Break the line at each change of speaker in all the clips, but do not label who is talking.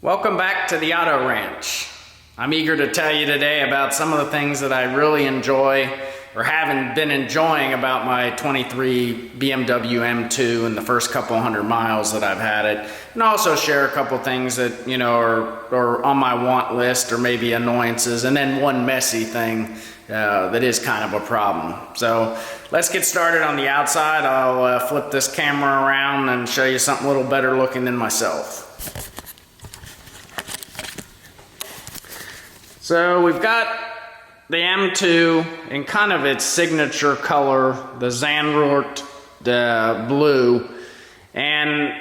Welcome back to the Auto Ranch. I'm eager to tell you today about some of the things that I really enjoy or haven't been enjoying about my 23 BMW M2 in the first couple hundred miles that I've had it, and also share a couple things that are on my want list or maybe annoyances, and then one messy thing that is kind of a problem. So let's get started on the outside. I'll flip this camera around and show you something a little better looking than myself. So we've got the M2 in kind of its signature color, the Zandvoort blue, and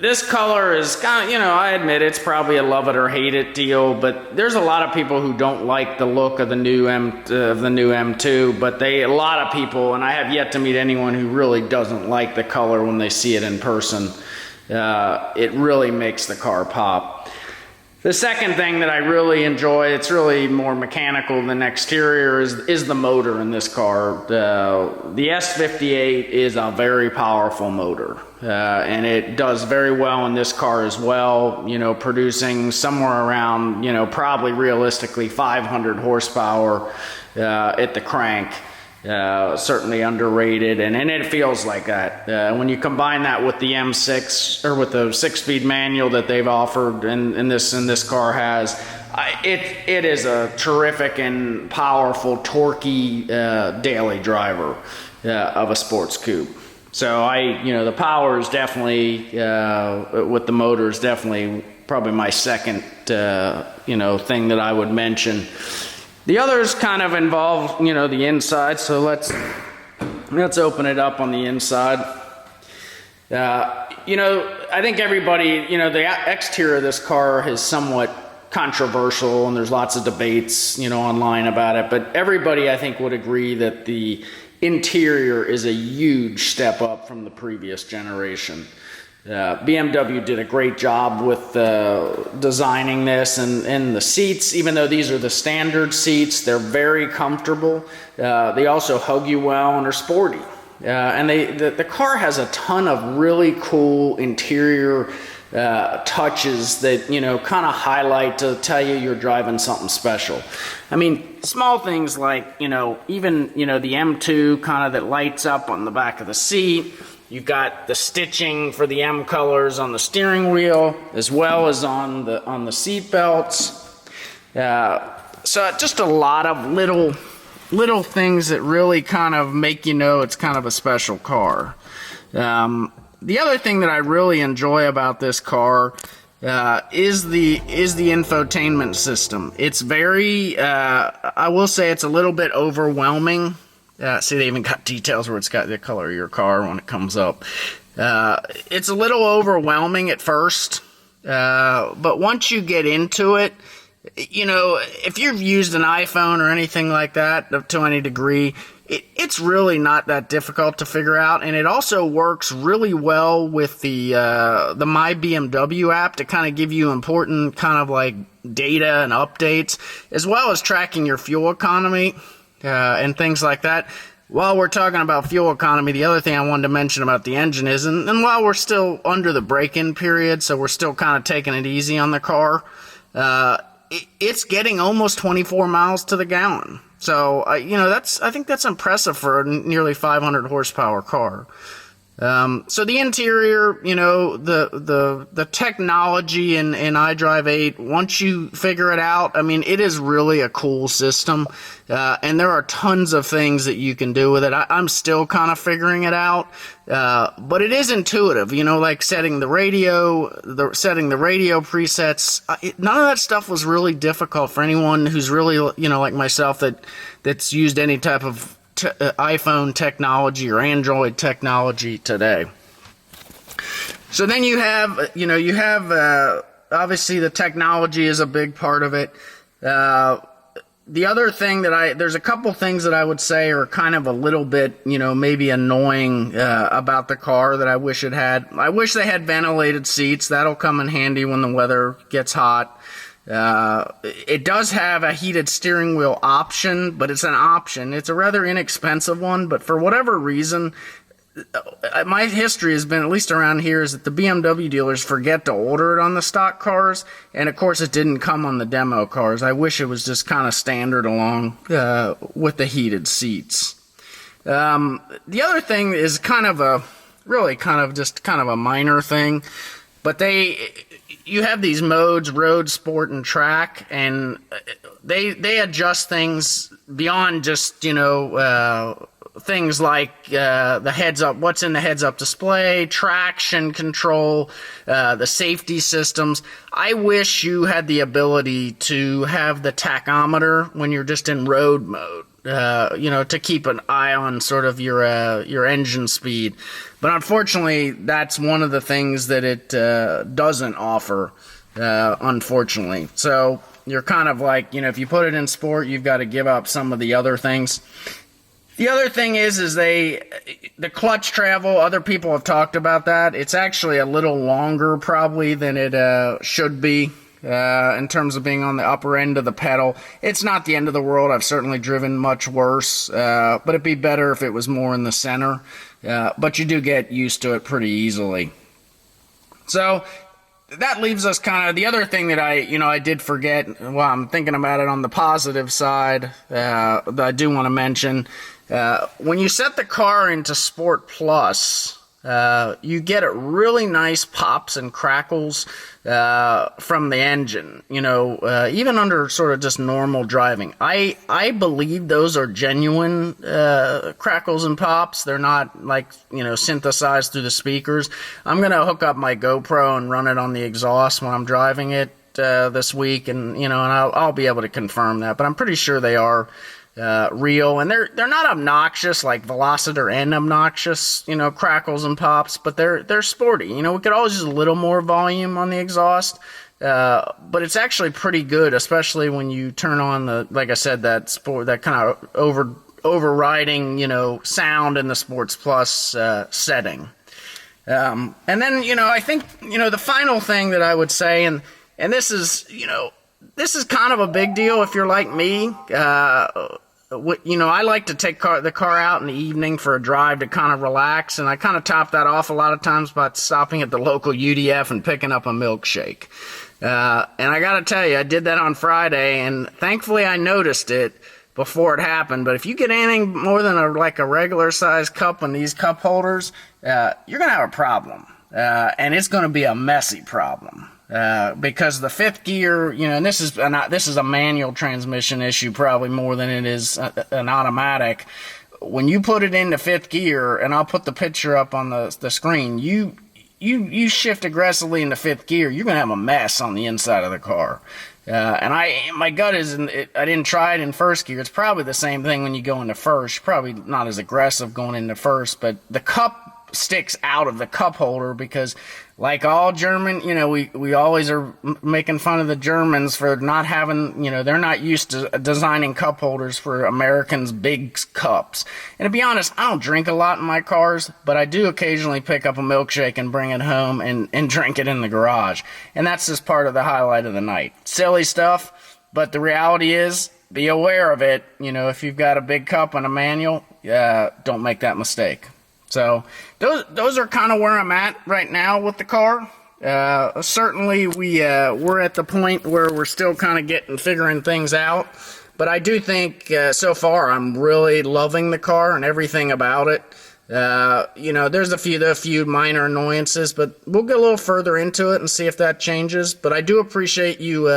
this color is kind of, I admit it's probably a love it or hate it deal, but there's a lot of people who don't like the look of the new M2, but a lot of people, and I have yet to meet anyone who really doesn't like the color when they see it in person. It really makes the car pop. The second thing that I really enjoy, it's really more mechanical than exterior, is the motor in this car. The S58 is a very powerful motor, and it does very well in this car as well, producing somewhere around, probably realistically 500 horsepower at the crank. Certainly underrated, and it feels like that. When you combine that with the M6 or with the 6-speed manual that they've offered and this car has, it is a terrific and powerful, torquey daily driver of a sports coupe. So the power is definitely with the motor is definitely probably my second thing that I would mention. The others kind of involve, the inside, so let's open it up on the inside. I think everybody, the exterior of this car is somewhat controversial, and there's lots of debates, online about it, but everybody, I think, would agree that the interior is a huge step up from the previous generation. BMW did a great job with designing this, and the seats, even though these are the standard seats, they're very comfortable. They also hug you well and are sporty. And the car has a ton of really cool interior touches that, kind of highlight to tell you you're driving something special. I mean, small things like, even, the M2 kind of that lights up on the back of the seat. You've got the stitching for the M colors on the steering wheel, as well as on the seat belts. So just a lot of little things that really kind of make it's kind of a special car. The other thing that I really enjoy about this car is the infotainment system. It's very, I will say, it's a little bit overwhelming. See, they even got details where it's got the color of your car when it comes up. It's a little overwhelming at first, but once you get into it, if you've used an iPhone or anything like that to any degree, it's really not that difficult to figure out, and it also works really well with the My BMW app to kind of give you important kind of like data and updates, as well as tracking your fuel economy. And things like that. While we're talking about fuel economy, the other thing I wanted to mention about the engine is, and while we're still under the break-in period, so we're still kind of taking it easy on the car, it's getting almost 24 miles to the gallon. So, I think that's impressive for a nearly 500 horsepower car. So the interior, the technology in iDrive 8, once you figure it out, it is really a cool system, and there are tons of things that you can do with it. I'm still kind of figuring it out, but it is intuitive, like setting the radio presets. None of that stuff was really difficult for anyone who's really, like myself, that's used any type of iPhone technology or Android technology today. So then you have obviously the technology is a big part of it. The other thing there's a couple things that I would say are kind of a little bit, maybe annoying about the car that I wish it had. I wish they had ventilated seats. That'll come in handy when the weather gets hot. It does have a heated steering wheel option, but it's an option. It's a rather inexpensive one, but for whatever reason, my history has been, at least around here, is that the BMW dealers forget to order it on the stock cars, and of course it didn't come on the demo cars. I wish it was just kind of standard along with the heated seats. The other thing is kind of a minor thing, but you have these modes, road, sport, and track, and they adjust things beyond just, things like the heads-up, what's in the heads-up display, traction control, the safety systems. I wish you had the ability to have the tachometer when you're just in road mode. To keep an eye on sort of your engine speed. But unfortunately, that's one of the things that it doesn't offer, unfortunately. So you're kind of like, if you put it in sport, you've got to give up some of the other things. The other thing is the clutch travel, other people have talked about that. It's actually a little longer probably than it should be. In terms of being on the upper end of the pedal. It's not the end of the world. I've certainly driven much worse, but it'd be better if it was more in the center. But you do get used to it pretty easily. So that leaves us kind of the other thing that I did forget. Well, I'm thinking about it on the positive side that I do want to mention. When you set the car into Sport Plus, you get a really nice pops and crackles from the engine, even under sort of just normal driving. I believe those are genuine crackles and pops. They're not like, synthesized through the speakers. I'm going to hook up my GoPro and run it on the exhaust when I'm driving it this week, and I'll be able to confirm that, but I'm pretty sure they are real, and they're not obnoxious like Velociter N obnoxious, crackles and pops, but they're sporty. We could always use a little more volume on the exhaust, but it's actually pretty good, especially when you turn on like I said, that kind of overriding, sound in the Sports Plus setting. And then, I think, the final thing that I would say, and this is, this is kind of a big deal if you're like me. I like to take the car out in the evening for a drive to kind of relax, and I kind of top that off a lot of times by stopping at the local UDF and picking up a milkshake. And I got to tell you, I did that on Friday, and thankfully I noticed it before it happened. But if you get anything more than a regular size cup in these cup holders, you're going to have a problem, and it's going to be a messy problem. Because the fifth gear, and this is a manual transmission issue probably more than it is an automatic. When you put it into fifth gear, and I'll put the picture up on the screen, you shift aggressively into fifth gear, you're going to have a mess on the inside of the car. And my gut is, I didn't try it in first gear. It's probably the same thing when you go into first. You're probably not as aggressive going into first, but the cup sticks out of the cup holder because, like all German, we always are making fun of the Germans for not having, they're not used to designing cup holders for Americans' big cups. And to be honest, I don't drink a lot in my cars, but I do occasionally pick up a milkshake and bring it home and drink it in the garage. And that's just part of the highlight of the night. Silly stuff, but the reality is, be aware of it. If you've got a big cup and a manual, don't make that mistake. So those are kind of where I'm at right now with the car. Certainly we're at the point where we're still kind of figuring things out. But I do think so far I'm really loving the car and everything about it. There's a few minor annoyances, but we'll get a little further into it and see if that changes. But I do appreciate you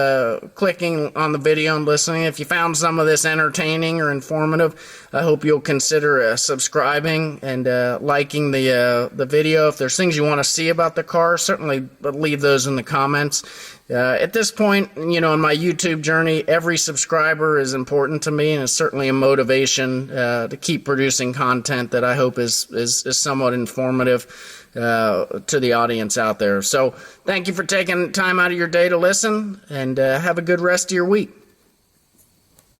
clicking on the video and listening. If you found some of this entertaining or informative, I hope you'll consider subscribing and liking the video. If there's things you want to see about the car, certainly leave those in the comments. At this point, in my YouTube journey, every subscriber is important to me, and it's certainly a motivation to keep producing content that I hope is somewhat informative to the audience out there. So thank you for taking time out of your day to listen, and have a good rest of your week.